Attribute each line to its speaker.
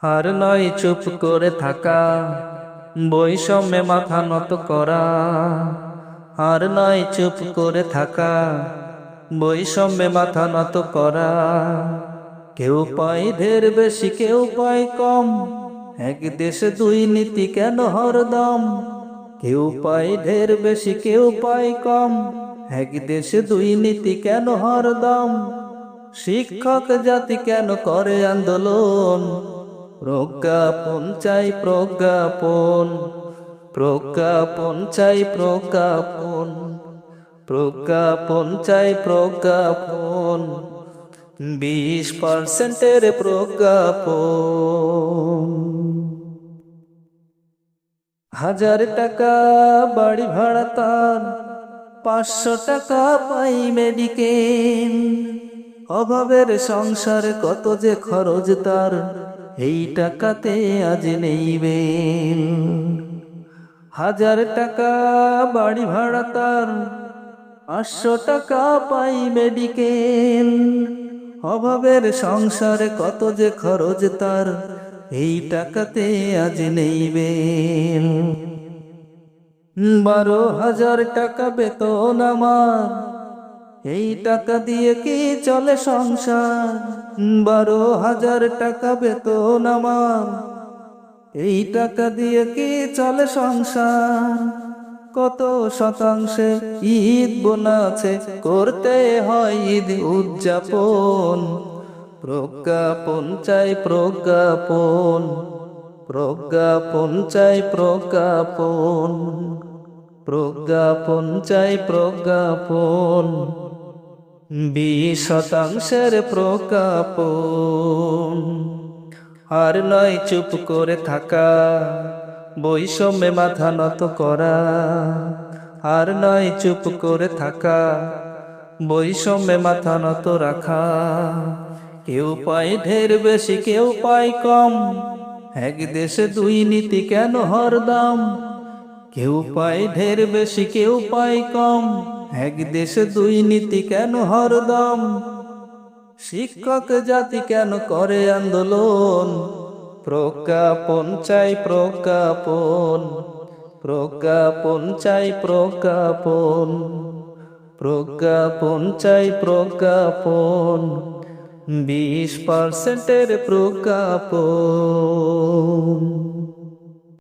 Speaker 1: হার নয় চুপ করে থাকা, বৈষম্যে মাথা নত করা। হার নয় চুপ করে থাকা, বৈষম্যে মাথা নত করা। কেউ পায় ঢের বেশি, কেউ পায় কম, এক দেশে দুই নীতি কেন হরদম? কেউ পায় ঢের বেশি, কেউ পায় কম, এক দেশে দুই নীতি কেন হরদম? শিক্ষক জাতি কেন করে আন্দোলন? প্রজ্ঞাপন চাই প্রজ্ঞাপন, প্রজ্ঞাপন চাই প্রজ্ঞাপন, প্রজ্ঞাপন চাই প্রজ্ঞাপন, 20% প্রজ্ঞাপন। 1000 টাকা বাড়ি ভাড়া তার, 500 টাকা পাই মেডিকেল। অভাবের সংসার কত যে খরচ তার, এই টাকাতে আজ নেই বেল। 1000 টাকা বাড়ি ভাড়া তার, 500 টাকা পাই মেডিকেল। অভাবের সংসারে কত যে খরচ তার, এই টাকাতে আজ নেই বেল। 12,000 টাকা বেতন আমার, এই টাকা দিয়ে কি চলে সংসার? 12,000 টাকা বেতন আমার, এই টাকা দিয়ে কি চলে সংসার? কত শতাংশে ঈদ বোনাসে করতে হয় ঈদ উদযাপন। প্রজ্ঞাপন চাই প্রজ্ঞাপন, প্রজ্ঞাপন চাই প্রজ্ঞাপন, প্রজ্ঞাপন চাই প্রজ্ঞাপন, 20% প্রজ্ঞাপন। আর নয় চুপ করে থাকা, বৈষম্যে মাথা নত করা। আর নয় চুপ করে থাকা, বৈষম্যে মাথা নত রাখা। কেউ পায় ঢের বেশি, কেউ পায় কম, এক দেশে দুই নীতি কেন হরদম? কেউ পায় ঢের বেশি, কেউ পায় কম, এক দেশে দুই নীতি কেন হরদম? শিক্ষক জাতি কেন করে আন্দোলন? প্রজ্ঞাপন চাই প্রজ্ঞাপন, প্রজ্ঞাপন চাই প্রজ্ঞাপন, প্রজ্ঞাপন চাই প্রজ্ঞাপন, 20% প্রজ্ঞাপন।